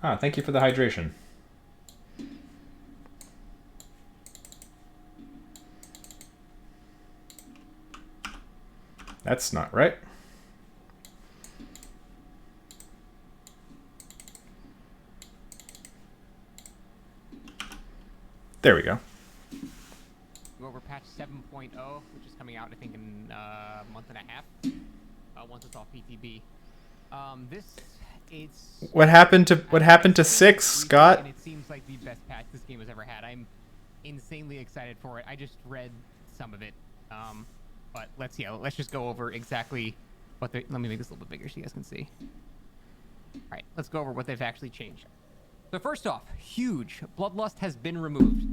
Ah, thank you for the hydration. That's not right. There we go. Go over patch 7.0, which is coming out, I think, in a month and a half. Once it's all PTB. What happened to 6, Scott? And it seems like the best patch this game has ever had. I'm insanely excited for it. I just read some of it. But let's just go over exactly what they. Let me make this a little bit bigger so you guys can see. All right, let's go over what they've actually changed. So first off, huge, Bloodlust has been removed.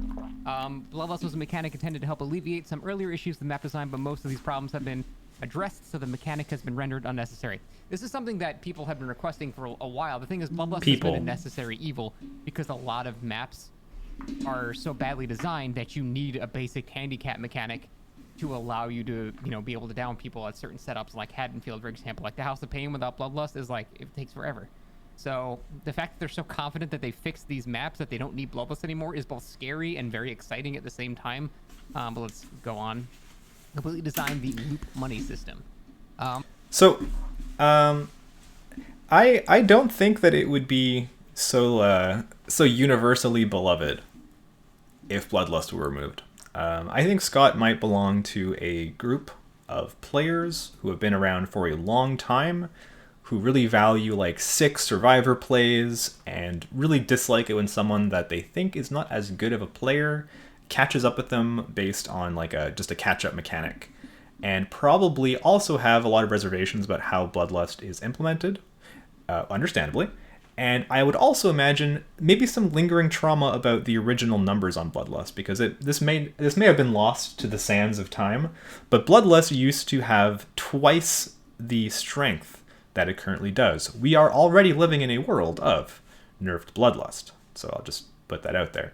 Bloodlust was a mechanic intended to help alleviate some earlier issues with map design, but most of these problems have been addressed, so the mechanic has been rendered unnecessary. This is something that people have been requesting for a while. The thing is, Bloodlust has been a necessary evil because a lot of maps are so badly designed that you need a basic handicap mechanic to allow you to, be able to down people at certain setups, like Haddonfield, for example. Like the House of Pain without Bloodlust is like, it takes forever. So the fact that they're so confident that they fixed these maps, that they don't need Bloodlust anymore, is both scary and very exciting at the same time. But let's go on. Completely designed the loop money system. I don't think that it would be so universally beloved if Bloodlust were removed. I think Scott might belong to a group of players who have been around for a long time, who really value like 6 survivor plays and really dislike it when someone that they think is not as good of a player catches up with them based on like just a catch-up mechanic, and probably also have a lot of reservations about how Bloodlust is implemented, understandably. And I would also imagine maybe some lingering trauma about the original numbers on Bloodlust, because this may have been lost to the sands of time, but Bloodlust used to have twice the strength that it currently does. We are already living in a world of nerfed Bloodlust, so I'll just put that out there.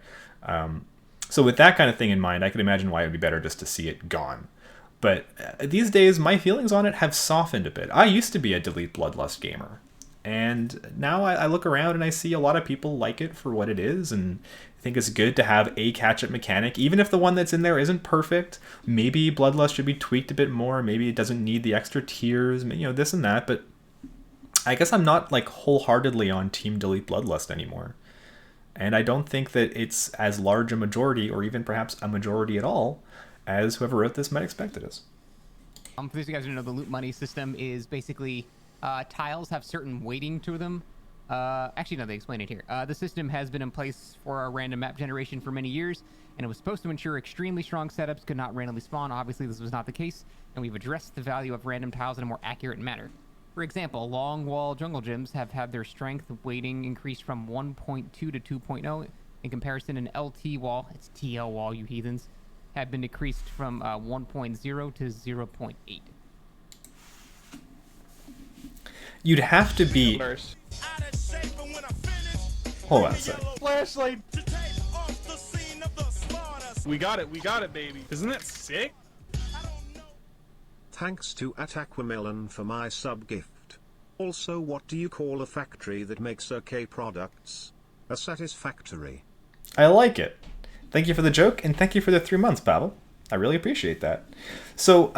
So with that kind of thing in mind, I could imagine why it would be better just to see it gone. But these days, my feelings on it have softened a bit. I used to be a delete Bloodlust gamer, and now I look around and I see a lot of people like it for what it is, and think it's good to have a catch-up mechanic, even if the one that's in there isn't perfect. Maybe Bloodlust should be tweaked a bit more. Maybe it doesn't need the extra tiers, this and that. But I guess I'm not like wholeheartedly on Team Delete Bloodlust anymore. And I don't think that it's as large a majority, or even perhaps a majority at all, as whoever wrote this might expect it is. For those of you guys who know, the loot money system is basically tiles have certain weighting to them. Actually, no, they explain it here. The system has been in place for our random map generation for many years, and it was supposed to ensure extremely strong setups could not randomly spawn. Obviously, this was not the case, and we've addressed the value of random tiles in a more accurate manner. For example, long wall jungle gyms have had their strength weighting increased from 1.2 to 2.0. In comparison, an LT wall, it's TL wall, you heathens, have been decreased from 1.0 to 0.8. You'd have to be... Hold on a sec. Flashlight. We got it, baby. Isn't that sick? Thanks to @Aquamelon for my sub gift. Also, what do you call a factory that makes OK products? A satisfactory. I like it. Thank you for the joke, and thank you for the 3 months, Pavel. I really appreciate that. So,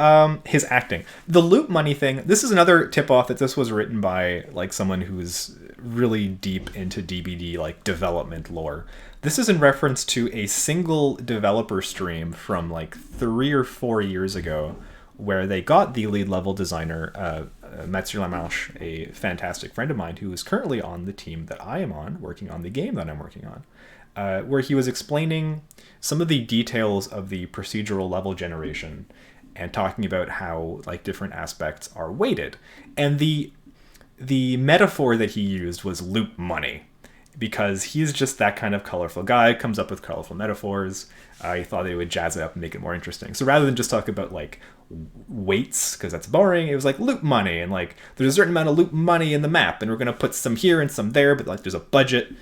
his acting. The loot money thing, this is another tip-off that this was written by, like, someone who's really deep into DBD, like, development lore. This is in reference to a single developer stream from, like, 3 or 4 years ago, where they got the lead level designer, Mathieu Lamarche, a fantastic friend of mine who is currently on the team that I am on, working on the game that I'm working on, where he was explaining some of the details of the procedural level generation and talking about how like different aspects are weighted. And the metaphor that he used was loot money, because he's just that kind of colorful guy, comes up with colorful metaphors. He thought they would jazz it up and make it more interesting. So rather than just talk about like weights, because that's boring, it was like loot money, and like there's a certain amount of loot money in the map, and we're going to put some here and some there, but like there's a budget,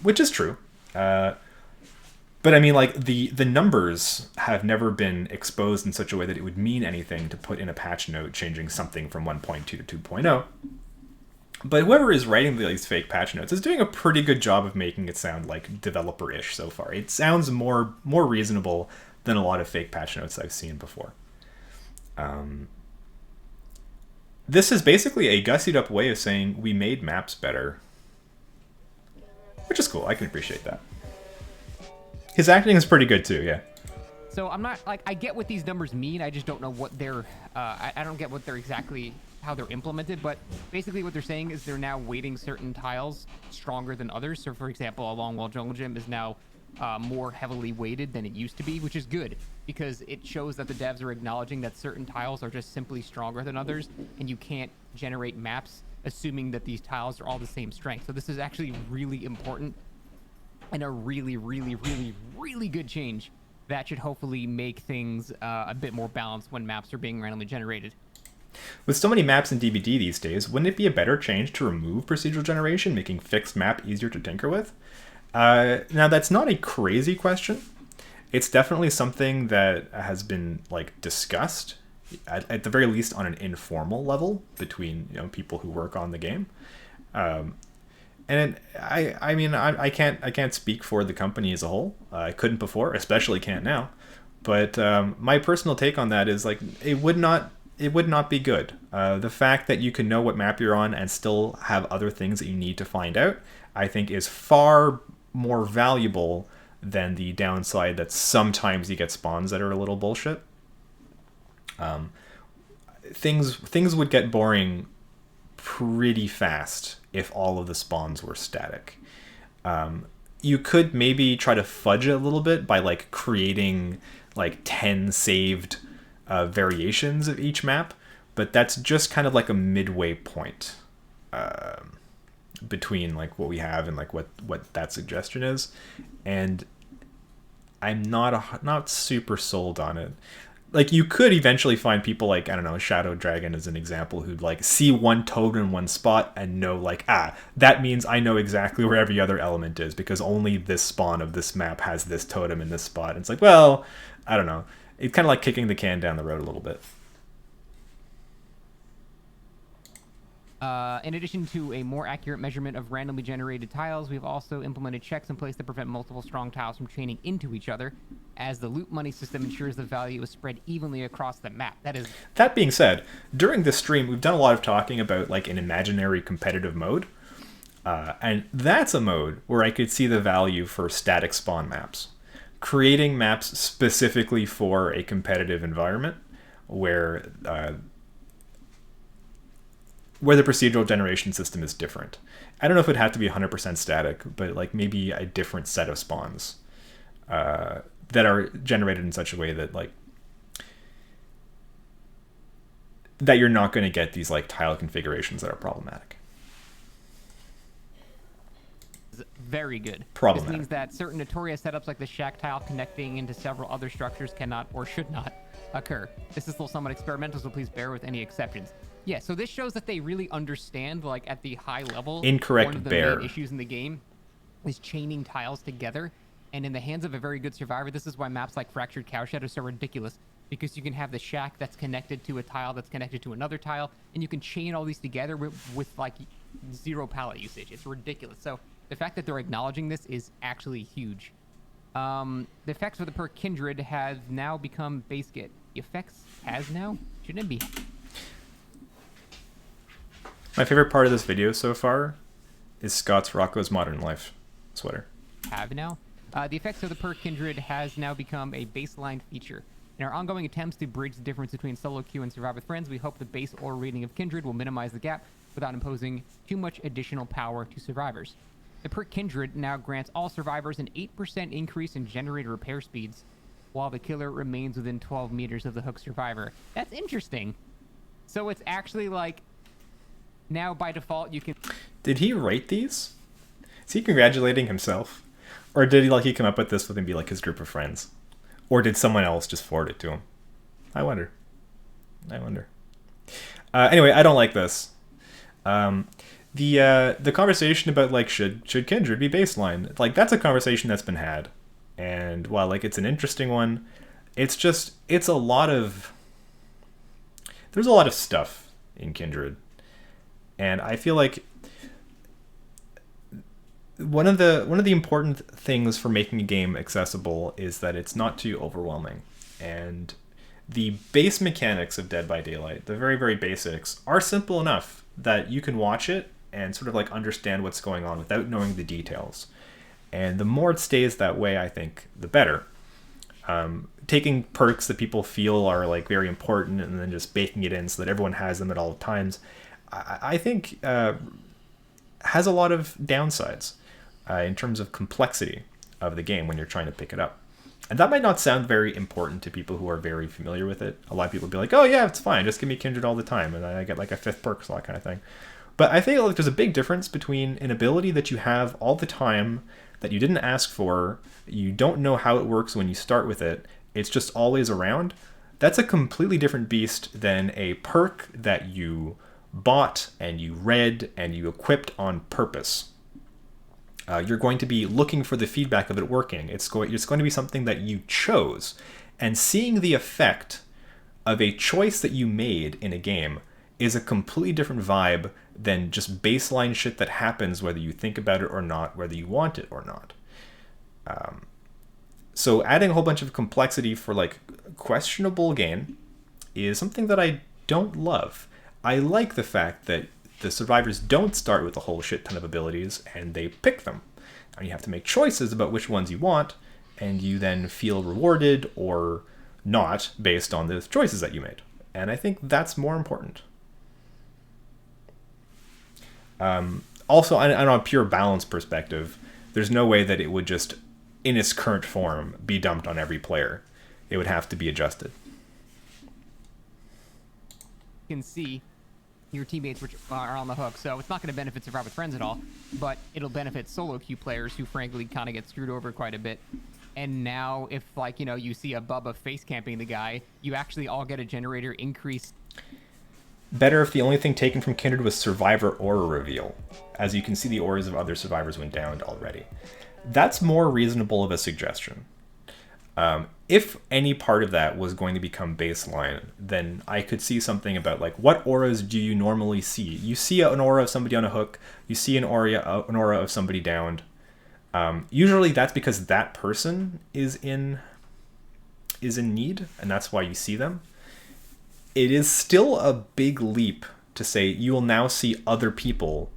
which is true. But I mean, like the numbers have never been exposed in such a way that it would mean anything to put in a patch note changing something from 1.2 to 2.0. But whoever is writing these fake patch notes is doing a pretty good job of making it sound like developer-ish so far. It sounds more reasonable than a lot of fake patch notes I've seen before. This is basically a gussied up way of saying we made maps better, which is cool. I can appreciate that. His acting is pretty good too, yeah. So I'm not like, I get what these numbers mean. I just don't know what they're. I don't get what they're exactly how they're implemented. But basically, what they're saying is they're now weighting certain tiles stronger than others. So, for example, a Long Wall Jungle Gym is now more heavily weighted than it used to be, which is good because it shows that the devs are acknowledging that certain tiles are just simply stronger than others, and you can't generate maps assuming that these tiles are all the same strength. So this is actually really important and a really, really, really, really good change that should hopefully make things a bit more balanced when maps are being randomly generated. With so many maps in DBD these days, wouldn't it be a better change to remove procedural generation, making fixed map easier to tinker with? Now, that's not a crazy question. It's definitely something that has been like discussed, at the very least on an informal level between people who work on the game. And I mean, I can't speak for the company as a whole. I couldn't before, especially can't now. But my personal take on that is like it would not be good. The fact that you can know what map you're on and still have other things that you need to find out, I think is far more valuable than the downside that sometimes you get spawns that are a little bullshit. Things would get boring pretty fast if all of the spawns were static. You could maybe try to fudge it a little bit by like creating like 10 saved variations of each map, but that's just kind of like a midway point between like what we have and like what that suggestion is, and I'm not super sold on it. Like, you could eventually find people like, I don't know, Shadow Dragon as an example, who'd like see one totem in one spot and know like, that means I know exactly where every other element is because only this spawn of this map has this totem in this spot. And it's like, well, I don't know. It's kind of like kicking the can down the road a little bit. In addition to a more accurate measurement of randomly generated tiles, we've also implemented checks in place that prevent multiple strong tiles from chaining into each other, as the loot money system ensures the value is spread evenly across the map. That being said, during this stream, we've done a lot of talking about like an imaginary competitive mode, and that's a mode where I could see the value for static spawn maps. Creating maps specifically for a competitive environment where the procedural generation system is different. I don't know if it had to be 100% static, but like maybe a different set of spawns that are generated in such a way that like that you're not going to get these like tile configurations that are problematic. very good. Problematic. This means that certain notorious setups like the shack tile connecting into several other structures cannot or should not occur. This is still somewhat experimental, so please bear with any exceptions. Yeah, so this shows that they really understand, like, at the high level, Incorrect one of the bear. main issues in the game is chaining tiles together. And in the hands of a very good survivor, this is why maps like Fractured Cowshed are so ridiculous, because you can have the shack that's connected to a tile that's connected to another tile, and you can chain all these together with like zero pallet usage. It's ridiculous. So the fact that they're acknowledging this is actually huge. The effects for the perk Kindred have now become base get. The effects has now? Shouldn't it be? My favorite part of this video so far is Scott's Rocco's Modern Life sweater. Have now? The effects of the perk Kindred has now become a baseline feature. In our ongoing attempts to bridge the difference between solo queue and survive with friends, we hope the base ore rating of Kindred will minimize the gap without imposing too much additional power to survivors. The perk Kindred now grants all survivors an 8% increase in generator repair speeds, while the killer remains within 12 meters of the hook survivor. That's interesting. So it's actually like, now by default you can... Did he write these? Is he congratulating himself? Or did he come up with this within be like his group of friends? Or did someone else just forward it to him? I wonder. Anyway, I don't like this. The conversation about like should Kindred be baseline, like that's a conversation that's been had, and while like it's an interesting one, it's a lot of there's a lot of stuff in Kindred, and I feel like one of the important things for making a game accessible is that it's not too overwhelming. And the base mechanics of Dead by Daylight, the very, very basics, are simple enough that you can watch it and sort of like understand what's going on without knowing the details. And the more it stays that way, I think, the better. Taking perks that people feel are like very important and then just baking it in so that everyone has them at all times, I think has a lot of downsides in terms of complexity of the game when you're trying to pick it up. And that might not sound very important to people who are very familiar with it. A lot of people would be like, oh yeah, it's fine, just give me Kindred all the time, and then I get like a 5th perk, so that kind of thing. But I think like there's a big difference between an ability that you have all the time that you didn't ask for, you don't know how it works when you start with it, it's just always around. That's a completely different beast than a perk that you bought and you read and you equipped on purpose. You're going to be looking for the feedback of it working. It's going to be something that you chose. And seeing the effect of a choice that you made in a game is a completely different vibe than just baseline shit that happens whether you think about it or not, whether you want it or not. So adding a whole bunch of complexity for like questionable gain is something that I don't love. I like the fact that the survivors don't start with a whole shit ton of abilities and they pick them. And you have to make choices about which ones you want, and you then feel rewarded or not based on the choices that you made. And I think that's more important. Also, on a pure balance perspective, there's no way that it would just, in its current form, be dumped on every player. It would have to be adjusted. You can see your teammates which are on the hook, so it's not going to benefit Survive with Friends at all, but it'll benefit solo queue players who frankly kind of get screwed over quite a bit. And now if like, you know, you see a Bubba face camping the guy, you actually all get a generator increase. Better if the only thing taken from Kindred was Survivor Aura reveal, as you can see the auras of other survivors went down already. That's more reasonable of a suggestion. If any part of that was going to become baseline, then I could see something about like, what auras do you normally see? You see an aura of somebody on a hook, you see an aura of somebody downed. Usually that's because that person is in need, and that's why you see them. It is still a big leap to say you will now see other people.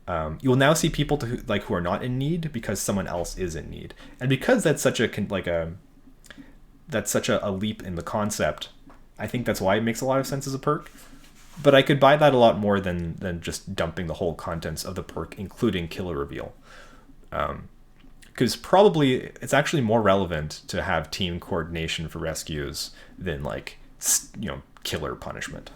You will now see people who are not in need because someone else is in need, and because that's such a leap in the concept. I think that's why it makes a lot of sense as a perk. But I could buy that a lot more than just dumping the whole contents of the perk, including killer reveal. Because probably it's actually more relevant to have team coordination for rescues than like, you know, killer punishment.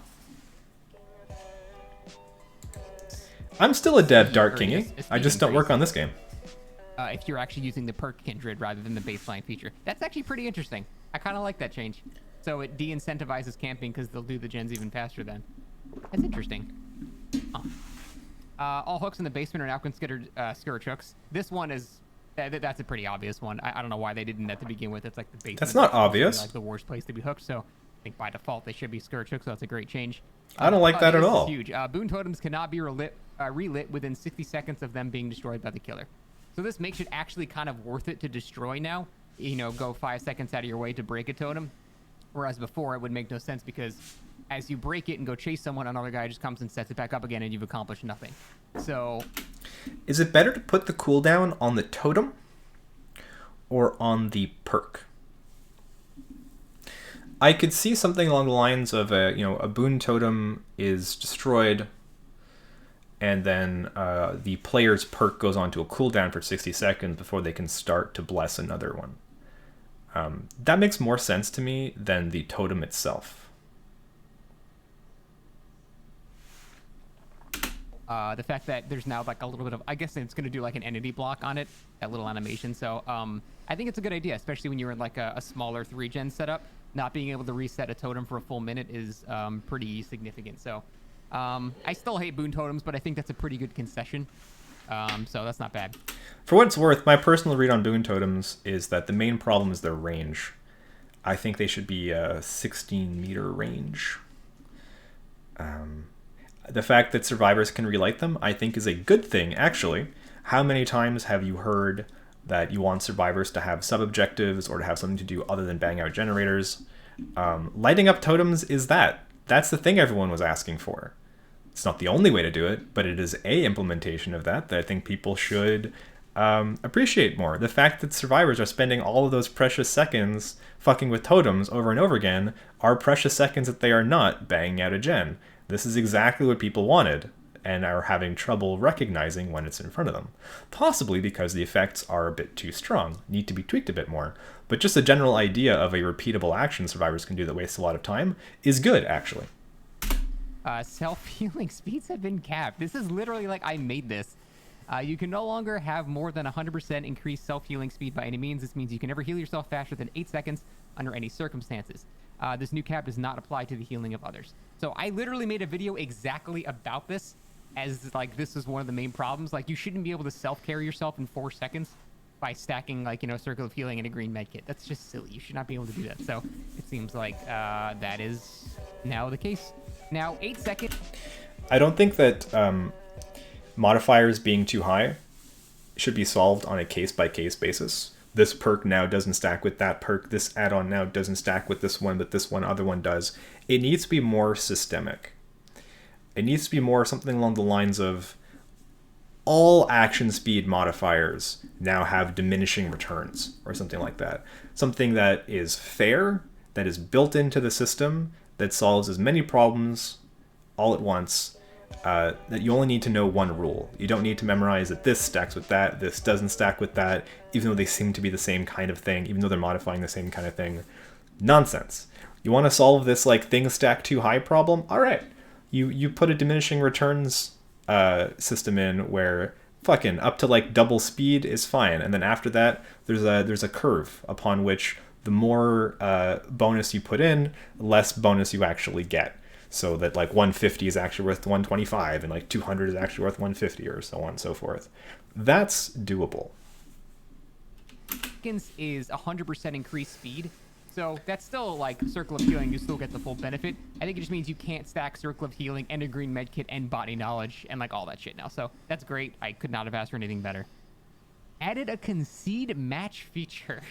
I'm still a dev Dark Kingy. I just don't work on this game. If you're actually using the perk Kindred rather than the baseline feature. That's actually pretty interesting. I kind of like that change. So it de-incentivizes camping because they'll do the gens even faster then. That's interesting. All hooks in the basement are now considered scourge hooks. This one is... that's a pretty obvious one. I don't know why they didn't at to begin with. It's like the basement. That's not obvious. Like the worst place to be hooked, so I think by default they should be scourge hooks, so that's a great change. I don't like that at all. This is huge. Boon totems cannot be relit within 60 seconds of them being destroyed by the killer. So this makes it actually kind of worth it to destroy now. You know, go 5 seconds out of your way to break a totem. Whereas before it would make no sense because as you break it and go chase someone, another guy just comes and sets it back up again and you've accomplished nothing. So... Is it better to put the cooldown on the totem or on the perk? I could see something along the lines of a boon totem is destroyed and then the player's perk goes on to a cooldown for 60 seconds before they can start to bless another one. That makes more sense to me than the totem itself. The fact that there's now like a little bit of, I guess it's going to do like an entity block on it, that little animation. So I think it's a good idea, especially when you're in like a smaller 3-gen setup. Not being able to reset a totem for a full minute is pretty significant. So I still hate boon totems, but I think that's a pretty good concession. So that's not bad. For what it's worth, my personal read on boon totems is that the main problem is their range. I think they should be a 16-meter range. The fact that survivors can relight them, I think, is a good thing, actually. How many times have you heard that you want survivors to have sub-objectives or to have something to do other than bang out generators? Lighting up totems is that. That's the thing everyone was asking for. It's not the only way to do it, but it is a implementation of that I think people should appreciate more. The fact that survivors are spending all of those precious seconds fucking with totems over and over again are precious seconds that they are not banging out a gen. This is exactly what people wanted and are having trouble recognizing when it's in front of them. Possibly because the effects are a bit too strong, need to be tweaked a bit more. But just the general idea of a repeatable action survivors can do that wastes a lot of time is good, actually. Self-healing speeds have been capped. This is literally like I made this. You can no longer have more than 100% increased self-healing speed by any means. This means you can never heal yourself faster than 8 seconds under any circumstances. This new cap does not apply to the healing of others. So I literally made a video exactly about this, as like this is one of the main problems. Like you shouldn't be able to self-carry yourself in 4 seconds by stacking like, you know, Circle of Healing and a green medkit. That's just silly. You should not be able to do that. So it seems like that is now the case. Now 8 seconds. I don't think that modifiers being too high should be solved on a case-by-case basis. This perk now doesn't stack with that perk. This add-on now doesn't stack with this one, but this one other one does. It needs to be more systemic. It needs to be more something along the lines of all action speed modifiers now have diminishing returns or something like that. Something that is fair, that is built into the system, that solves as many problems all at once, that you only need to know one rule. You don't need to memorize that this stacks with that, this doesn't stack with that, even though they seem to be the same kind of thing, even though they're modifying the same kind of thing. Nonsense. You want to solve this like things stack too high problem? All right. You put a diminishing returns system in where fucking up to like double speed is fine, and then after that there's a curve upon which the more bonus you put in, less bonus you actually get. So that like 150 is actually worth 125 and like 200 is actually worth 150 or so on and so forth. That's doable. Is 100% increased speed. So that's still like Circle of Healing, you still get the full benefit. I think it just means you can't stack Circle of Healing and a green medkit and body knowledge and like all that shit now. So that's great. I could not have asked for anything better. Added a concede match feature.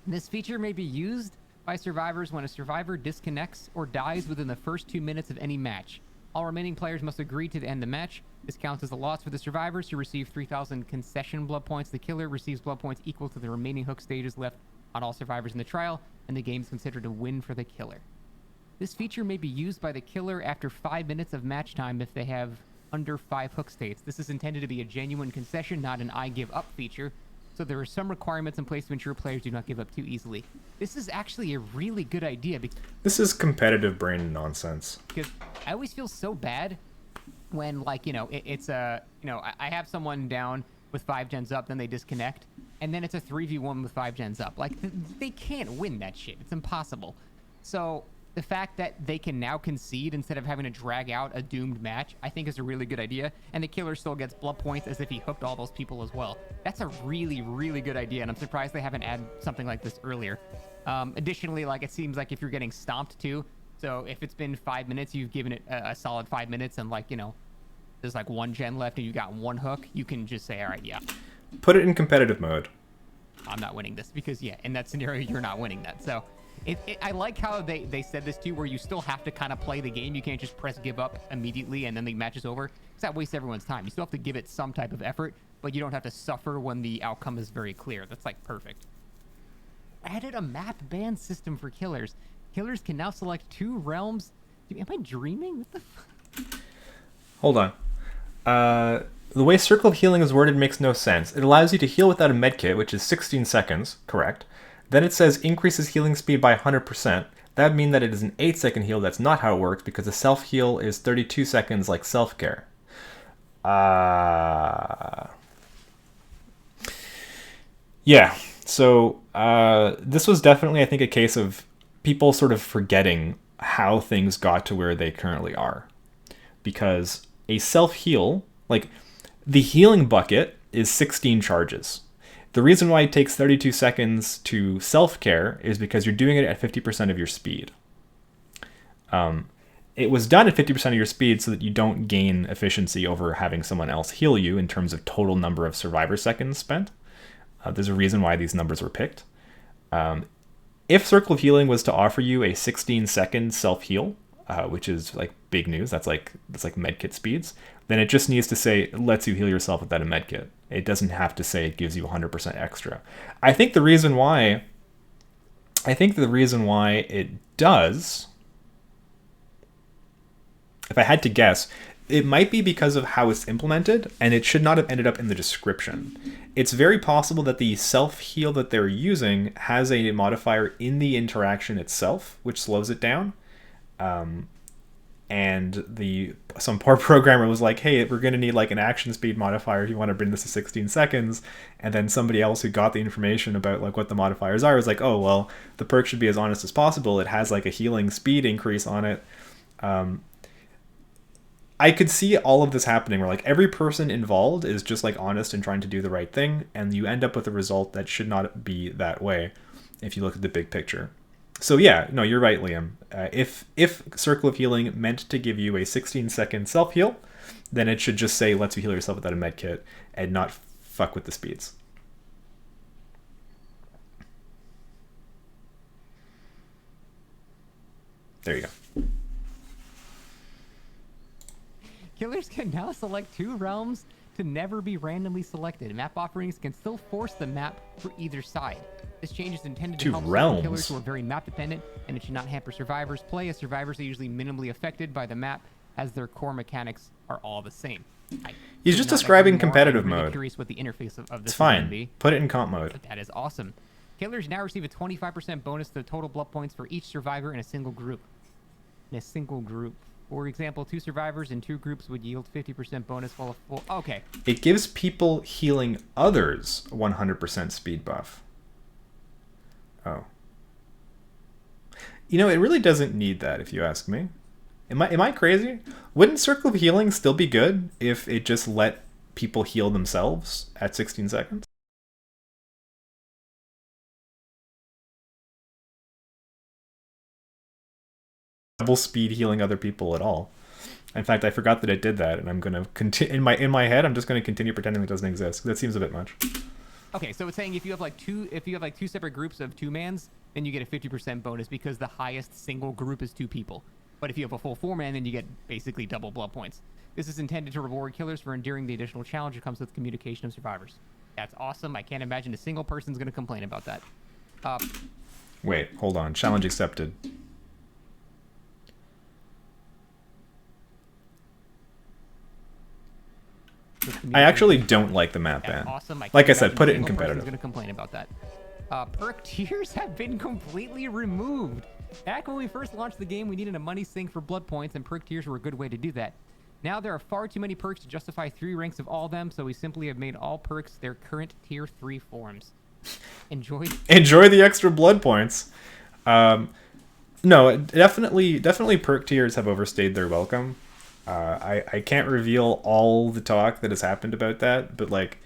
This feature may be used by survivors when a survivor disconnects or dies within the first 2 minutes of any match. All remaining players must agree to end the match. This counts as a loss for the survivors who receive 3,000 concession blood points. The killer receives blood points equal to the remaining hook stages left on all survivors in the trial, and the game is considered a win for the killer. This feature may be used by the killer after 5 minutes of match time if they have under 5 hook states. This is intended to be a genuine concession, not an I give up feature, so there are some requirements in place to ensure players do not give up too easily. This is actually a really good idea. This is competitive brain nonsense. Because I always feel so bad when, like, you know, it's a, you know, I have someone down with 5 gens up, then they disconnect, and then it's a 3v1 with 5 gens up. Like, they can't win that shit. It's impossible. So the fact that they can now concede instead of having to drag out a doomed match, I think is a really good idea. And the killer still gets blood points as if he hooked all those people as well. That's a really, really good idea, and I'm surprised they haven't added something like this earlier. Additionally, like, it seems like if you're getting stomped too, so if it's been 5 minutes, you've given it a solid 5 minutes, and, like, you know, there's like 1 gen left and you got 1 hook, you can just say, all right, yeah. Put it in competitive mode. I'm not winning this because, yeah, in that scenario, you're not winning that. So I like how they said this too, where you still have to kind of play the game. You can't just press give up immediately and then the match is over, because that wastes everyone's time. You still have to give it some type of effort, but you don't have to suffer when the outcome is very clear. That's like perfect. Added a map ban system for killers. Killers can now select 2 realms. Dude, am I dreaming? What the fuck? Hold on. The way Circle of Healing is worded makes no sense. It allows you to heal without a medkit, which is 16 seconds, correct. Then it says increases healing speed by 100%. That would mean that it is an 8-second heal. That's not how it works, because a self-heal is 32 seconds like self-care. Yeah, so this was definitely, I think, a case of people sort of forgetting how things got to where they currently are. Because a self-heal, like, the healing bucket is 16 charges. The reason why it takes 32 seconds to self-care is because you're doing it at 50% of your speed. It was done at 50% of your speed so that you don't gain efficiency over having someone else heal you in terms of total number of survivor seconds spent. There's a reason why these numbers were picked. If Circle of Healing was to offer you a 16-second self-heal, which is like big news, that's like medkit speeds, then it just needs to say it lets you heal yourself without a medkit. It doesn't have to say it gives you 100% extra. I think the reason why it does, if I had to guess, it might be because of how it's implemented, and it should not have ended up in the description. It's very possible that the self-heal that they're using has a modifier in the interaction itself, which slows it down. And some poor programmer was like, hey, we're going to need like an action speed modifier if you want to bring this to 16 seconds. And then somebody else who got the information about like what the modifiers are was like, oh, well, the perk should be as honest as possible. It has like a healing speed increase on it. I could see all of this happening where like every person involved is just like honest and trying to do the right thing, and you end up with a result that should not be that way if you look at the big picture. So yeah, no, you're right, Liam. If Circle of Healing meant to give you a 16-second self-heal, then it should just say lets you heal yourself without a med kit and not fuck with the speeds. There you go. Killers can now select 2 realms to never be randomly selected. Map offerings can still force the map for either side. This change is intended to help realms. Killers who are very map dependent, and it should not hamper survivors' play, as survivors are usually minimally affected by the map, as their core mechanics are all the same. He's just describing competitive I'm really mode. Curious what the interface of this It's is going to fine. be. Put it in comp mode. But that is awesome. Killers now receive a 25% bonus to the total blood points for each survivor in a single group. For example, 2 survivors in 2 groups would yield 50% bonus while a full... Okay. It gives people healing others 100% speed buff. Oh. You know, it really doesn't need that, if you ask me. Am I crazy? Wouldn't Circle of Healing still be good if it just let people heal themselves at 16 seconds? Double speed healing other people at all. In fact, I forgot that it did that, and I'm gonna continue in my head. I'm just gonna continue pretending it doesn't exist. That seems a bit much. Okay, so it's saying if you have like two separate groups of 2-mans, then you get a 50% bonus because the highest single group is 2 people. But if you have a full 4-man, then you get basically double blood points. This is intended to reward killers for enduring the additional challenge that comes with communication of survivors. That's awesome. I can't imagine a single person's going to complain about that. Wait, hold on. Challenge accepted. I actually don't like the map ban. Awesome. Like I said, put it in competitive. Going to complain about that. Perk tiers have been completely removed. Back when we first launched the game, we needed a money sink for blood points, and perk tiers were a good way to do that. Now there are far too many perks to justify 3 ranks of all of them, so we simply have made all perks their current tier 3 forms. Enjoy the extra blood points. No, definitely perk tiers have overstayed their welcome. I can't reveal all the talk that has happened about that, but like,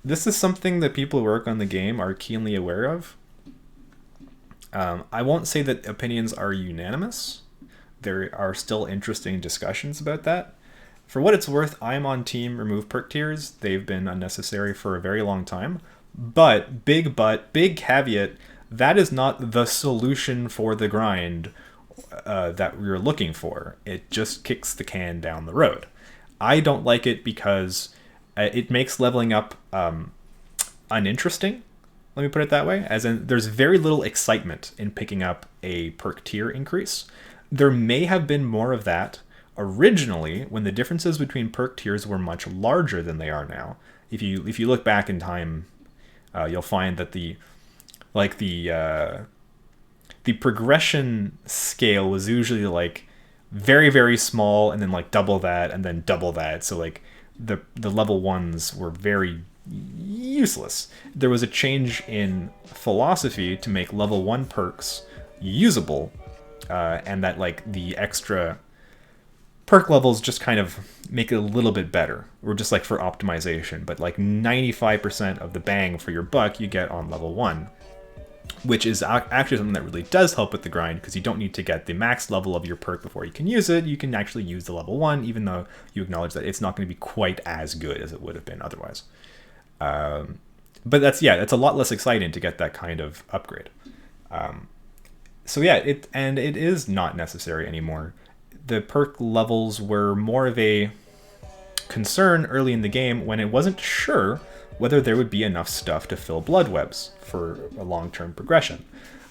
this is something that people who work on the game are keenly aware of. I won't say that opinions are unanimous. There are still interesting discussions about that. For what it's worth, I'm on team remove perk tiers. They've been unnecessary for a very long time. But, big caveat, that is not the solution for the grind that we're looking for. It just kicks the can down the road. I don't like it because it makes leveling up uninteresting. Let me put it that way. As in, there's very little excitement in picking up a perk tier increase. There may have been more of that originally when the differences between perk tiers were much larger than they are now. If you look back in time, you'll find that the progression scale was usually like very, very small, and then like double that, and then double that. So like the level 1s were very useless. There was a change in philosophy to make level 1 perks usable, and that like the extra perk levels just kind of make it a little bit better, or just like for optimization. But like 95% of the bang for your buck you get on level 1. which is actually something that really does help with the grind, because you don't need to get the max level of your perk before you can use it. You can actually use the level 1, even though you acknowledge that it's not going to be quite as good as it would have been otherwise. But that's a lot less exciting to get that kind of upgrade. So yeah, it is not necessary anymore. The perk levels were more of a concern early in the game when it wasn't sure whether there would be enough stuff to fill blood webs for a long-term progression.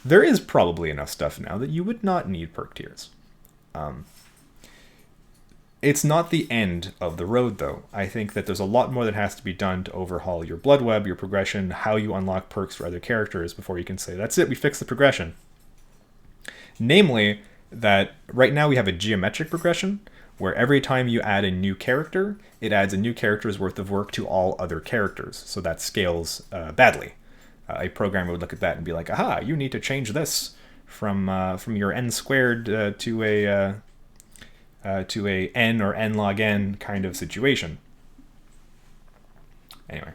There is probably enough stuff now that you would not need perk tiers. It's not the end of the road, though. I think that there's a lot more that has to be done to overhaul your blood web, your progression, how you unlock perks for other characters before you can say, that's it, we fixed the progression. Namely, that right now we have a geometric progression, where every time you add a new character, it adds a new character's worth of work to all other characters. So that scales badly. A programmer would look at that and be like, aha, you need to change this from your n squared to a n or n log n kind of situation. Anyway.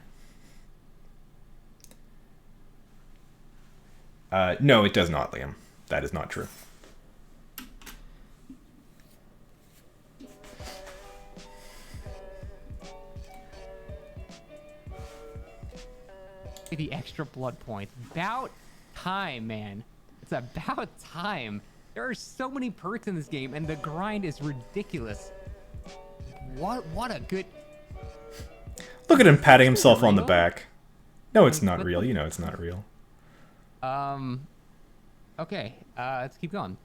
No, it does not, Liam. That is not true. The extra blood points. About time, man. It's about time. There are so many perks in this game, and the grind is ridiculous. What a good... Look at him patting himself on the back. No, it's not real. You know it's not real. Okay, let's keep going.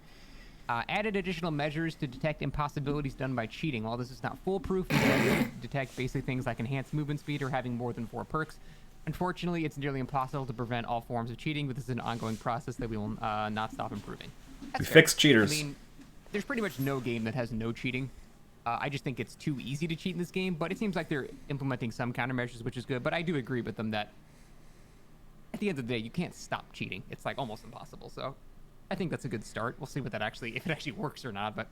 Added additional measures to detect impossibilities done by cheating. While this is not foolproof, it can detect basic things like enhanced movement speed or having more than 4 perks. Unfortunately, it's nearly impossible to prevent all forms of cheating, but this is an ongoing process that we will not stop improving. We fix cheaters. I mean, there's pretty much no game that has no cheating. I just think it's too easy to cheat in this game, but it seems like they're implementing some countermeasures, which is good. But I do agree with them that at the end of the day, you can't stop cheating. It's like almost impossible. So I think that's a good start. We'll see what that if it actually works or not. But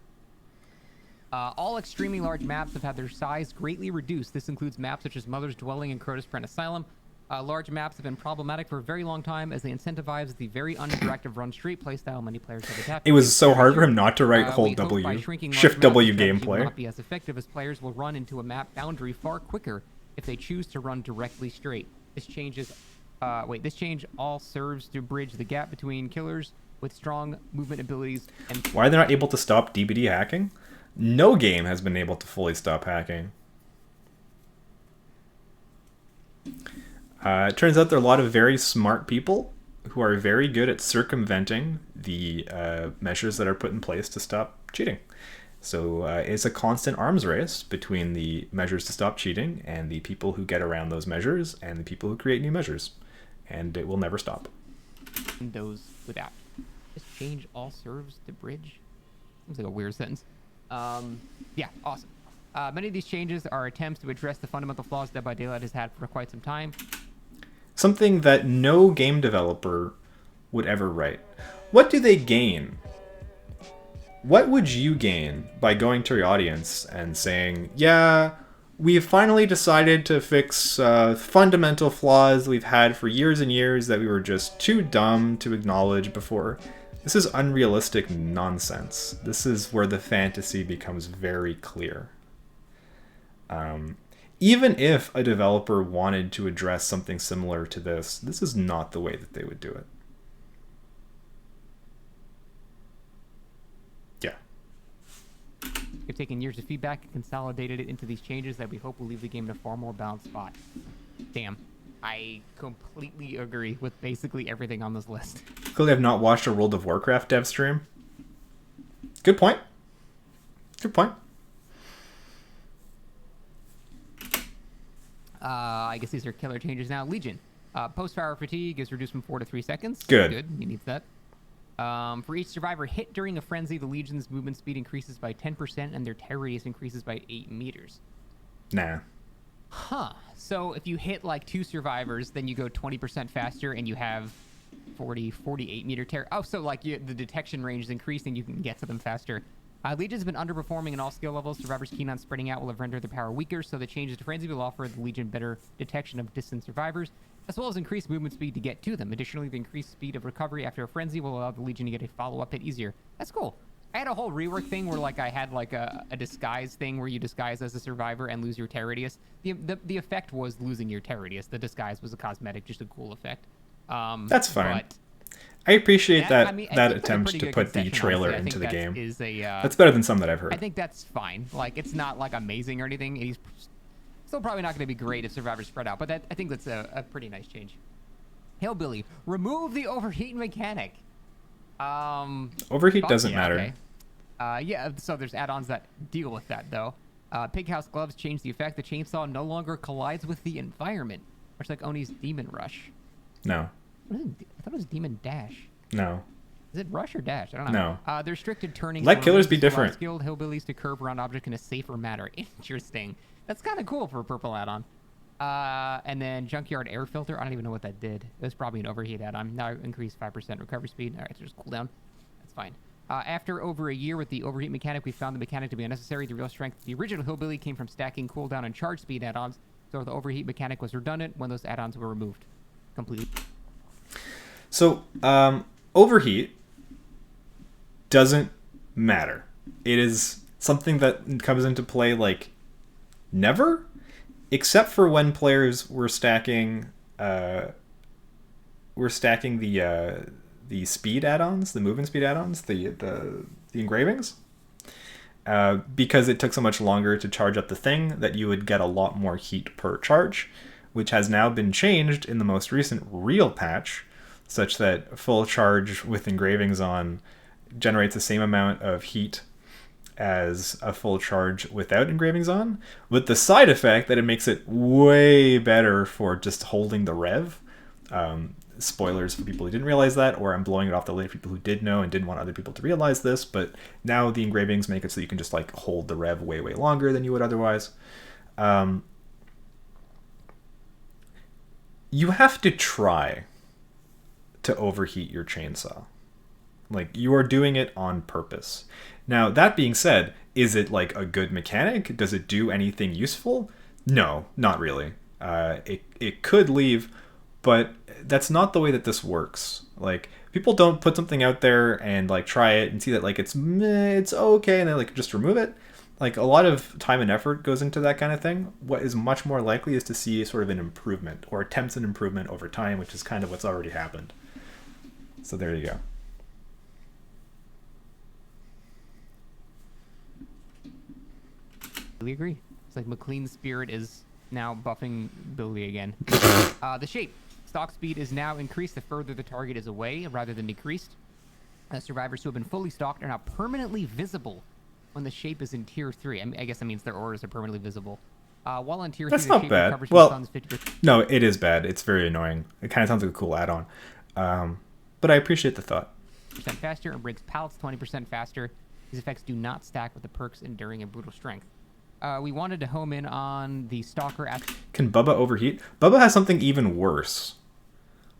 all extremely large maps have had their size greatly reduced. This includes maps such as Mother's Dwelling and Crotus Brand Asylum. Large maps have been problematic for a very long time as they incentivize the very uninteractive run straight playstyle many players have adapted. It was so hard for him not to write hold W, Shift W gameplay. Will not be as effective as players will run into a map boundary far quicker if they choose to run directly straight. This change all serves to bridge the gap between killers with strong movement abilities and... Why are they not able to stop DBD hacking? No game has been able to fully stop hacking. It turns out there are a lot of very smart people who are very good at circumventing the measures that are put in place to stop cheating. So it's a constant arms race between the measures to stop cheating and the people who get around those measures and the people who create new measures. And it will never stop. Those without. This change all serves to bridge. Seems like a weird sentence. Yeah, awesome. Many of these changes are attempts to address the fundamental flaws Dead by Daylight has had for quite some time. Something that no game developer would ever write. What do they gain? What would you gain by going to your audience and saying, yeah, we've finally decided to fix fundamental flaws we've had for years and years that we were just too dumb to acknowledge before? This is unrealistic nonsense. This is where the fantasy becomes very clear. Even if a developer wanted to address something similar to this, this is not the way that they would do it. Yeah. We've taken years of feedback and consolidated it into these changes that we hope will leave the game in a far more balanced spot. Damn. I completely agree with basically everything on this list. Clearly I've not watched a World of Warcraft dev stream. Good point. Good point. I guess these are killer changes now. Legion. Post-fire fatigue is reduced from 4 to 3 seconds. Good. He needs that. For each survivor hit during a frenzy, the Legion's movement speed increases by 10% and their tear radius increases by 8 meters. Nah. Huh. So if you hit like 2 survivors, then you go 20% faster and you have 48 meter tear. Oh, so like the detection range is increasing, you can get to them faster. Legion's been underperforming in all skill levels. Survivors keen on spreading out will have rendered their power weaker, so the changes to Frenzy will offer the Legion better detection of distant survivors, as well as increased movement speed to get to them. Additionally, the increased speed of recovery after a Frenzy will allow the Legion to get a follow-up hit easier. That's cool. I had a whole rework thing where like I had like a disguise thing where you disguise as a survivor and lose your Terror Radius. The effect was losing your Terror Radius. The disguise was a cosmetic, just a cool effect. That's fine. But I appreciate that I mean, I that think that's a attempt pretty to good put the concession, trailer honestly. I into the think game. Is a, That's better than some that I've heard. I think that's fine. Like, it's not like amazing or anything. He's still probably not going to be great if survivors spread out, but I think that's a pretty nice change. Hillbilly, remove the overheat mechanic. Overheat doesn't matter. Okay. Yeah, so there's add-ons that deal with that, though. Pig House Gloves change the effect. The chainsaw no longer collides with the environment, much like Oni's Demon Rush. No. What is it? I thought it was Demon Dash. No. Is it Rush or Dash? I don't know. No. The restricted turning. Let killers be different. Skilled hillbillies to curve around objects in a safer manner. Interesting. That's kind of cool for a purple add-on. And then Junkyard Air Filter. I don't even know what that did. It was probably an overheat add-on. Now increased 5% recovery speed. All right, so there's cooldown. That's fine. After over a year with the overheat mechanic, we found the mechanic to be unnecessary. The real strength of the original hillbilly came from stacking cooldown and charge speed add-ons. So the overheat mechanic was redundant when those add-ons were removed completely. So, overheat doesn't matter. It is something that comes into play like never, except for when players were stacking the speed add-ons, the movement speed add-ons, the engravings, because it took so much longer to charge up the thing that you would get a lot more heat per charge, which has now been changed in the most recent real patch, such that full charge with engravings on generates the same amount of heat as a full charge without engravings on, with the side effect that it makes it way better for just holding the rev. Spoilers for people who didn't realize that, or I'm blowing it off the lid for people who did know and didn't want other people to realize this, but now the engravings make it so you can just like hold the rev way longer than you would otherwise. You have to try to overheat your chainsaw. Like, you are doing it on purpose. Now, that being said, is it like a good mechanic? Does it do anything useful? No, not really. It could leave, but that's not the way that this works. Like, people don't put something out there and like try it and see that like it's okay, and then like just remove it. Like, a lot of time and effort goes into that kind of thing. What is much more likely is to see sort of an improvement or attempts an improvement over time, which is kind of what's already happened. So there you go. I agree. It's like McClean's spirit is now buffing Billy again. The shape. Stock speed is now increased the further the target is away rather than decreased. Survivors who have been fully stocked are now permanently visible when the shape is in tier 3. I guess that means their auras are permanently visible. While in tier 3, That's the not shape bad. recovers Well, from stuns 50%. No, it is bad. It's very annoying. It kind of sounds like a cool add-on. But I appreciate the thought. Faster and breaks pallets 20% faster. These effects do not stack with the perks Enduring and Brutal Strength. We wanted to home in on the Stalker Can Bubba overheat? Bubba has something even worse,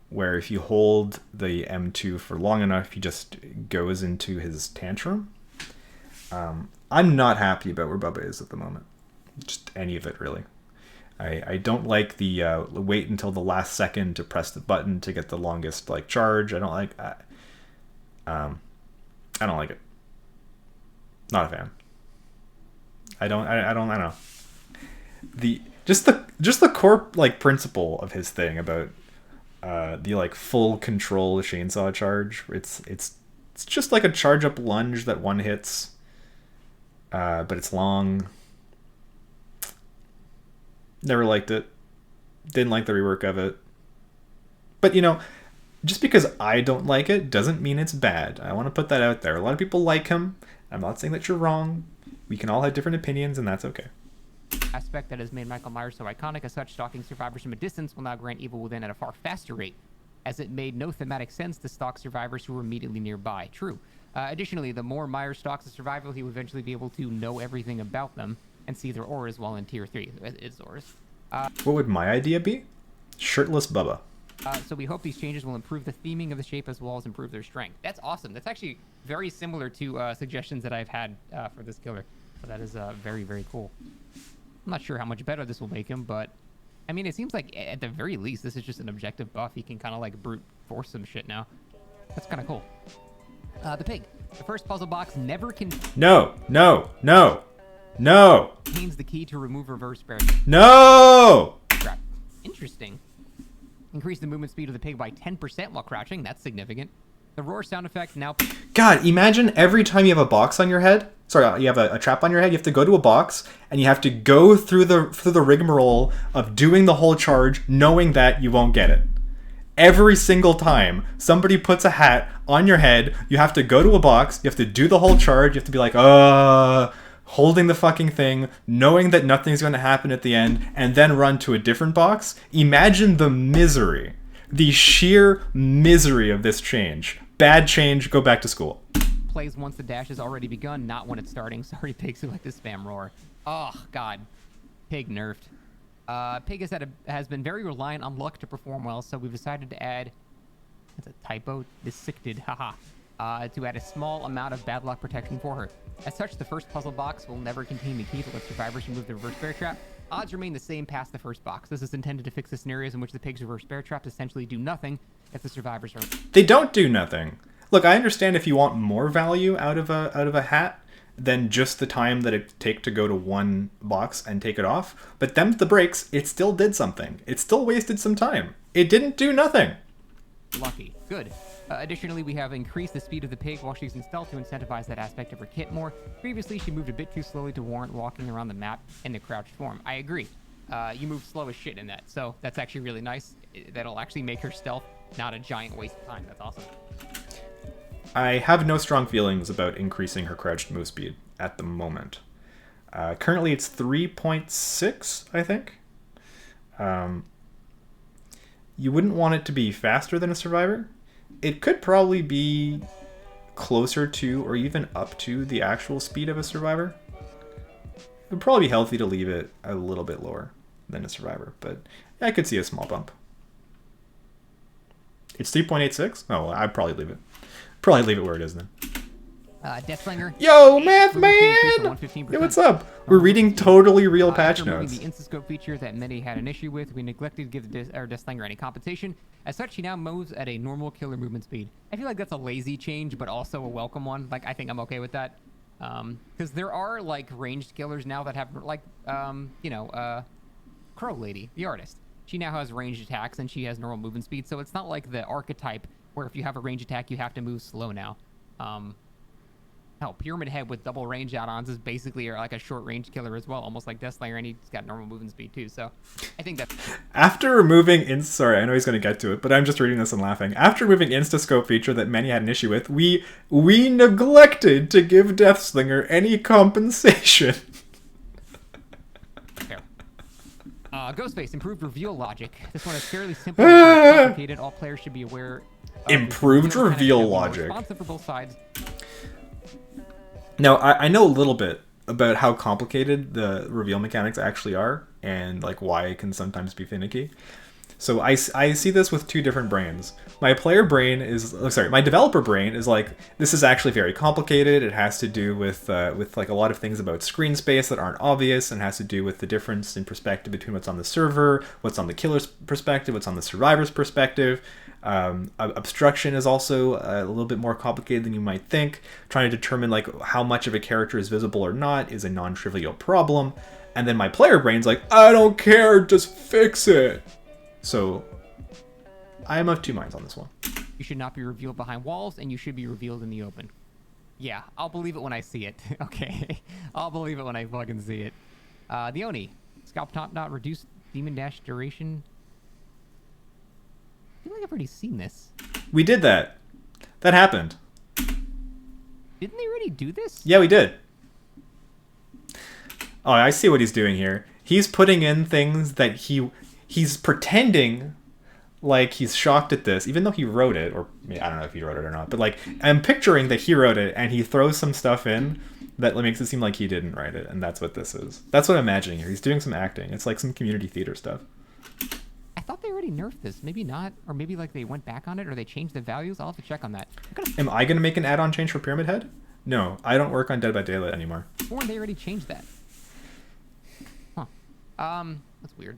where if you hold the M2 for long enough, he just goes into his tantrum. I'm not happy about where Bubba is at the moment. Just any of it, really. I don't like the wait until the last second to press the button to get the longest like charge. I don't like I don't like it. Not a fan. I don't know. Just the core like principle of his thing about the like full control chainsaw charge. It's just like a charge up lunge that one hits, but it's long. Never liked it. Didn't like the rework of it. But you know, just because I don't like it doesn't mean it's bad. I want to put that out there. A lot of people like him. I'm not saying that you're wrong. We can all have different opinions, and that's okay. aspect that has made Michael Myers so iconic. As such, stalking survivors from a distance will now grant evil within at a far faster rate, as it made no thematic sense to stalk survivors who were immediately nearby. True. Additionally, the more Myers stalks a survivor, he will eventually be able to know everything about them and see their auras while in Tier 3. It's auras. What would my idea be? Shirtless Bubba. So we hope these changes will improve the theming of the shape as well as improve their strength. That's awesome. That's actually very similar to suggestions that I've had for this killer. So that is very, very cool. I'm not sure how much better this will make him, but I mean, it seems like at the very least, this is just an objective buff. He can kind of like brute force some shit now. That's kind of cool. The pig. The first puzzle box never No. contains the key to remove reverse bear. No! Crap. Interesting. Increase the movement speed of the pig by 10% while crouching. That's significant. The roar sound effect now... God, imagine every time you have a box on your head. Sorry, you have a trap on your head. You have to go to a box, and you have to go through the rigmarole of doing the whole charge, knowing that you won't get it. Every single time somebody puts a hat on your head, you have to go to a box, you have to do the whole charge, you have to be like, holding the fucking thing, knowing that nothing's going to happen at the end, and then run to a different box. Imagine the misery, the sheer misery of this change. Bad change, go back to school. Plays once the dash has already begun, not when it's starting. Sorry, pigs who like to spam roar. Oh, God. Pig nerfed. Pig has been very reliant on luck to perform well, so we've decided to add... That's a typo. Dissected, haha. To add a small amount of bad luck protection for her. As such, the first puzzle box will never contain the key to let survivors remove the reverse bear trap. Odds remain the same past the first box. This is intended to fix the scenarios in which the pig's reverse bear traps essentially do nothing if the survivors are... They don't do nothing. Look, I understand if you want more value out of a hat than just the time that it take to go to one box and take it off, but them's the breaks. It still did something. It still wasted some time. It didn't do nothing. Lucky. Good. Additionally, we have increased the speed of the pig while she's in stealth to incentivize that aspect of her kit more. Previously, she moved a bit too slowly to warrant walking around the map in the crouched form. I agree. You move slow as shit in that, so that's actually really nice. That'll actually make her stealth not a giant waste of time. That's awesome. I have no strong feelings about increasing her crouched move speed at the moment. Currently, it's 3.6, I think. You wouldn't want it to be faster than a survivor. It could probably be closer to or even up to the actual speed of a survivor. It would probably be healthy to leave it a little bit lower than a survivor, but I could see a small bump. It's 3.86? Oh, well, I'd probably leave it. Probably leave it where it is then. Deathslinger. Yo, math man! Yo, what's up? We're reading totally real patch notes. The Instascope feature that many had an issue with, we neglected to give our Deathslinger any compensation. As such, he now moves at a normal killer movement speed. I feel like that's a lazy change, but also a welcome one. Like, I think I'm okay with that. Because there are, like, ranged killers now that have, like, Crow Lady, the artist. She now has ranged attacks, and she has normal movement speed, so it's not like the archetype where if you have a ranged attack, you have to move slow now. Hell, Pyramid Head with double range add-ons is basically like a short range killer as well, almost like Deathslayer, and he's got normal movement speed too, so I think that's... After removing sorry, I know he's going to get to it, but I'm just reading this and laughing. After removing Instascope feature that many had an issue with, we neglected to give Deathslinger any compensation. Fair. Ghostface, improved reveal logic. This one is fairly simple and complicated. All players should be aware of improved reveal logic. Responsive for both sides. Now, I know a little bit about how complicated the reveal mechanics actually are, and like why it can sometimes be finicky. So I see this with two different brains. My player brain is, my developer brain is like, this is actually very complicated. It has to do with like a lot of things about screen space that aren't obvious, and has to do with the difference in perspective between what's on the server, what's on the killer's perspective, what's on the survivor's perspective. Obstruction is also a little bit more complicated than you might think. Trying to determine like how much of a character is visible or not is a non-trivial problem. And then my player brain's like, I don't care, just fix it. So I am of two minds on this one. You should not be revealed behind walls, and you should be revealed in the open. Yeah, I'll believe it when I see it. Okay, I'll believe it when I fucking see it. The Oni. Scalp top not reduced demon dash duration. I feel like I've already seen this. We did that. That happened. Didn't they already do this? Yeah, we did. Oh, I see what he's doing here. He's putting in things that he's pretending like he's shocked at this, even though he wrote it, or I don't know if he wrote it or not, but like I'm picturing that he wrote it and he throws some stuff in that makes it seem like he didn't write it, and that's what this is. That's what I'm imagining here. He's doing some acting. It's like some community theater stuff. I thought they already nerfed this? Maybe not, or maybe like they went back on it, or they changed the values. I'll have to check on that. Am I gonna make an add-on change for Pyramid Head? No, I don't work on Dead by Daylight anymore. Or they already changed that. Huh. That's weird.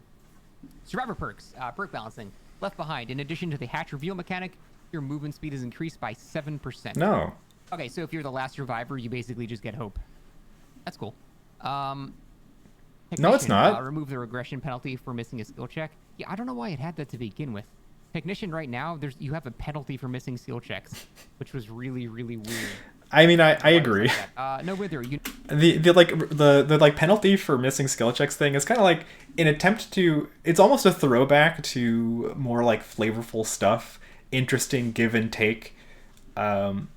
Survivor perks. Perk balancing. Left behind. In addition to the hatch reveal mechanic, your movement speed is increased by 7%. No. Okay, so if you're the last survivor, you basically just get hope. That's cool. No, it's not. Remove the regression penalty for missing a skill check. Yeah, I don't know why it had that to begin with. Technician right now, you have a penalty for missing skill checks, which was really, really weird. I mean, I agree. No, whether you The like penalty for missing skill checks thing is kind of like an attempt to. It's almost a throwback to more like flavorful stuff, interesting give and take. I'm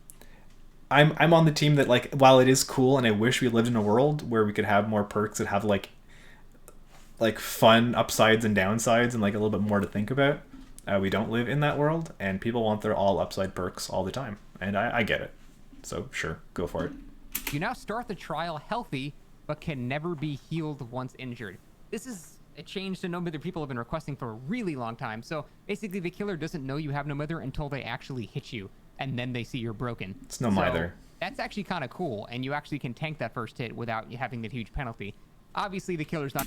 on the team that, like, while it is cool and I wish we lived in a world where we could have more perks that have like fun upsides and downsides and like a little bit more to think about. We don't live in that world, and people want their all upside perks all the time, and I get it. So sure, go for it. You now start the trial healthy, but can never be healed once injured. This is a change to No Mither people have been requesting for a really long time. So basically, the killer doesn't know you have No Mither until they actually hit you, and then they see you're broken. It's No Mither. That's actually kind of cool, and you actually can tank that first hit without having that huge penalty. Obviously, the killer's not...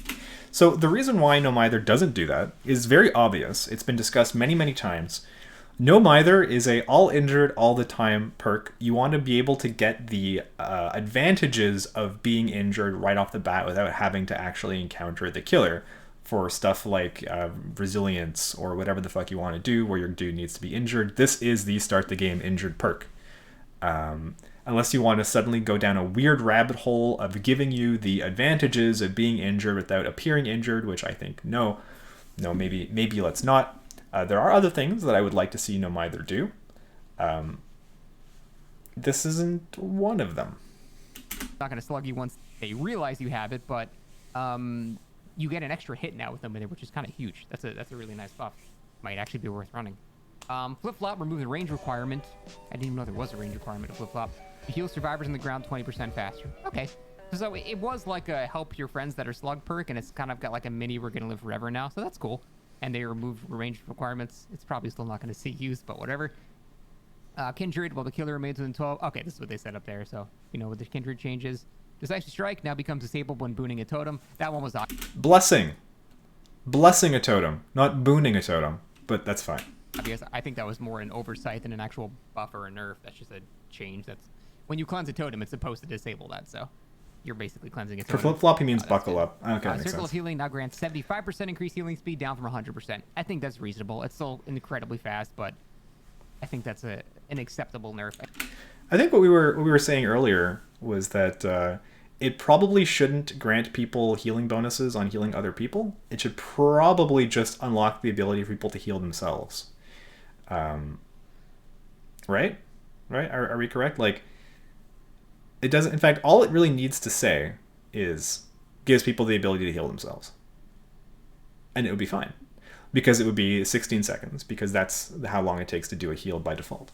So the reason why No Mither doesn't do that is very obvious. It's been discussed many, many times. No Mither is a all injured all the time perk. You want to be able to get the advantages of being injured right off the bat without having to actually encounter the killer for stuff like resilience or whatever the fuck you want to do where your dude needs to be injured. This is the start the game injured perk. Unless you want to suddenly go down a weird rabbit hole of giving you the advantages of being injured without appearing injured, which I think maybe let's not. There are other things that I would like to see No Mither do. This isn't one of them. Not going to slug you once they realize you have it, but you get an extra hit now with No Mither, which is kind of huge. That's a really nice buff. Might actually be worth running. Flip-flop, remove the range requirement. I didn't even know there was a range requirement of flip-flop. You heal survivors on the ground 20% faster. Okay. So it was like a help your friends that are slug perk, and it's kind of got like a mini we're going to live forever now, so that's cool. And they removed range requirements. It's probably still not going to see use, but whatever. Kindred, while the killer remains within 12. Okay, this is what they set up there, so you know what the Kindred changes. Decisive Strike now becomes disabled when booning a totem. That one was odd. Blessing a totem, not booning a totem, but that's fine. I think that was more an oversight than an actual buff or a nerf. That's just a change. That's when you cleanse a totem, it's supposed to disable that, so you're basically cleansing a totem. For flip-flop, he means buckle up. Okay, makes Circle sense. of Healing now grants 75% increased healing speed down from 100%. I think that's reasonable. It's still incredibly fast, but I think that's an acceptable nerf. I think what we were saying earlier was that it probably shouldn't grant people healing bonuses on healing other people. It should probably just unlock the ability for people to heal themselves. Right? Are we correct? Like, it doesn't. In fact, all it really needs to say is gives people the ability to heal themselves, and it would be fine, because it would be 16 seconds, because that's how long it takes to do a heal by default.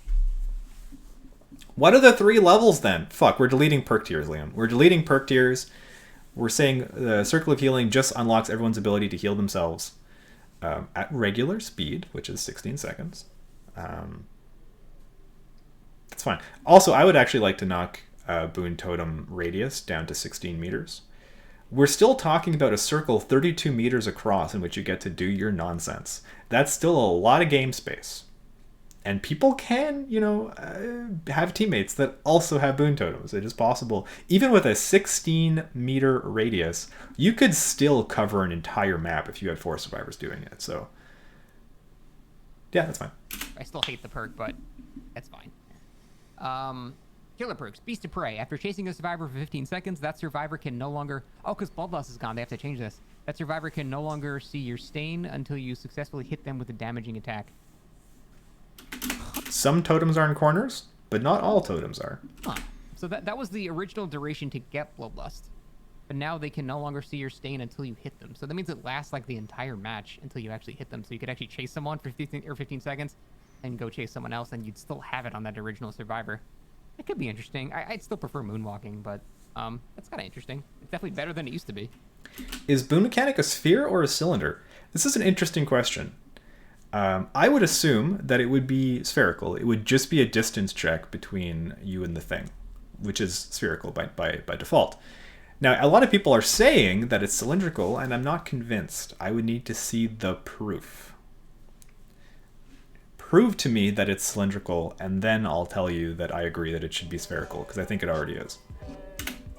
What are the 3 levels then? Fuck, we're deleting perk tiers, Liam. We're deleting perk tiers. We're saying the Circle of Healing just unlocks everyone's ability to heal themselves at regular speed, which is 16 seconds. That's fine. Also, I would actually like to knock Boon Totem radius down to 16 meters. We're still talking about a circle 32 meters across in which you get to do your nonsense. That's still a lot of game space. And people can, have teammates that also have Boon Totems. It is possible. Even with a 16 meter radius, you could still cover an entire map if you had 4 survivors doing it. So, yeah, that's fine. I still hate the perk, but that's fine. Killer perks. Beast of Prey. After chasing a survivor for 15 seconds, that survivor can no longer... Oh, because Bloodlust is gone. They have to change this. That survivor can no longer see your stain until you successfully hit them with a damaging attack. Some totems are in corners, but not all totems are. Huh. So that was the original duration to get Bloodlust. But now they can no longer see your stain until you hit them. So that means it lasts like the entire match until you actually hit them. So you could actually chase someone for 15 seconds and go chase someone else, and you'd still have it on that original survivor. It could be interesting. I'd still prefer moonwalking, but that's kind of interesting. It's definitely better than it used to be. Is Boon Mechanic a sphere or a cylinder? This is an interesting question. I would assume that it would be spherical. It would just be a distance check between you and the thing, which is spherical by default. Now, a lot of people are saying that it's cylindrical, and I'm not convinced. I would need to see the proof. Prove to me that it's cylindrical, and then I'll tell you that I agree that it should be spherical, because I think it already is.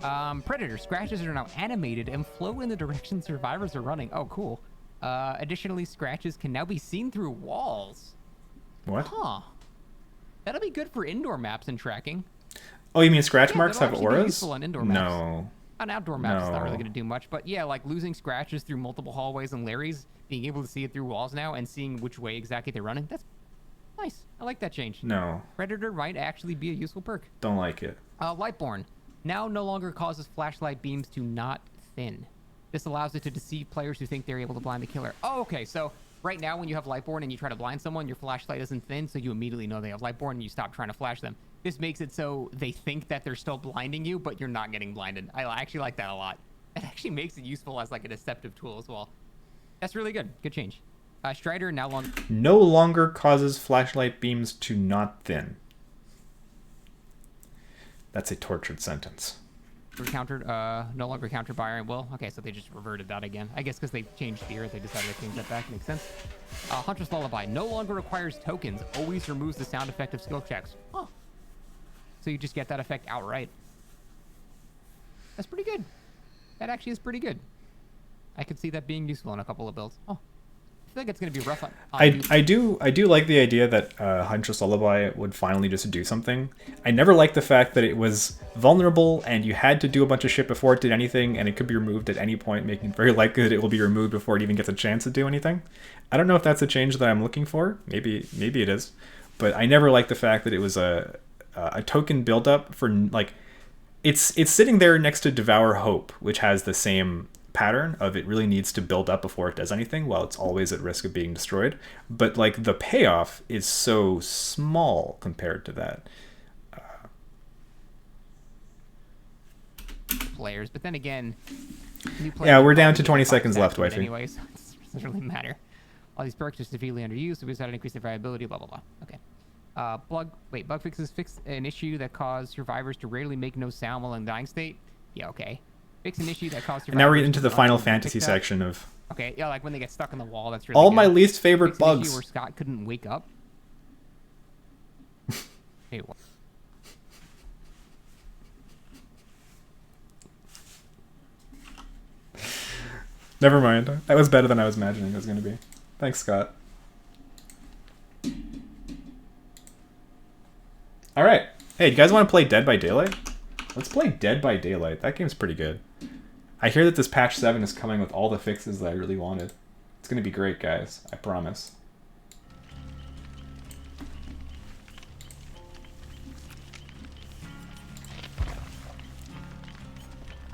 Predator scratches are now animated and flow in the direction survivors are running. Oh, cool. Additionally, scratches can now be seen through walls. What? Huh. That'll be good for indoor maps and tracking. Oh, you mean scratch marks that'll have actually be auras? useful on indoor maps. No. On outdoor maps, it's not No. really going to do much. But yeah, like losing scratches through multiple hallways and Larry's, being able to see it through walls now and seeing which way exactly they're running, that's nice. I like that change. No. Predator might actually be a useful perk. Don't like it. Lightborn now no longer causes flashlight beams to not thin. This allows it to deceive players who think they're able to blind the killer. Oh, okay, so right now when you have Lightborn and you try to blind someone, your flashlight isn't thin, so you immediately know they have Lightborn and you stop trying to flash them. This makes it so they think that they're still blinding you, but you're not getting blinded. I actually like that a lot. It actually makes it useful as like a deceptive tool as well. That's really good. Good change. Strider no longer causes flashlight beams to not thin. That's a tortured sentence. Countered, no longer countered by Iron Will. Okay, so they just reverted that again. I guess because they changed fear, they decided to change that back. Makes sense. Huntress Lullaby no longer requires tokens. Always removes the sound effect of skill checks. Huh. So you just get that effect outright. That's pretty good. That actually is pretty good. I could see that being useful in a couple of builds. Oh. I feel like it's going to be rough on I do like the idea that Huntress Lullaby would finally just do something. I never liked the fact that it was vulnerable and you had to do a bunch of shit before it did anything, and it could be removed at any point, making it very likely that it will be removed before it even gets a chance to do anything. I don't know if that's a change that I'm looking for. Maybe it is. But I never liked the fact that it was a token buildup for, like, it's sitting there next to Devour Hope, which has the same pattern of it really needs to build up before it does anything while it's always at risk of being destroyed, but like the payoff is so small compared to that. Players, but then again, new players, yeah, we're down to 20 seconds left, wifey. Anyway, so it doesn't really matter. All these perks are severely underused, so we decided to increase their variability, blah blah blah. Okay. Bug fixes fix an issue that caused survivors to rarely make no sound while in dying state. Yeah, okay. Fix an issue that caused survivors. And now we're into the Final Fantasy section of. Okay, yeah, like when they get stuck in the wall. That's really all good. My least favorite fix bugs. An issue where Scott couldn't wake up. Hey, what? Never mind. That was better than I was imagining it was going to be. Thanks, Scott. All right. Hey, you guys want to play Dead by Daylight? Let's play Dead by Daylight. That game's pretty good. I hear that this patch 7 is coming with all the fixes that I really wanted. It's going to be great, guys. I promise.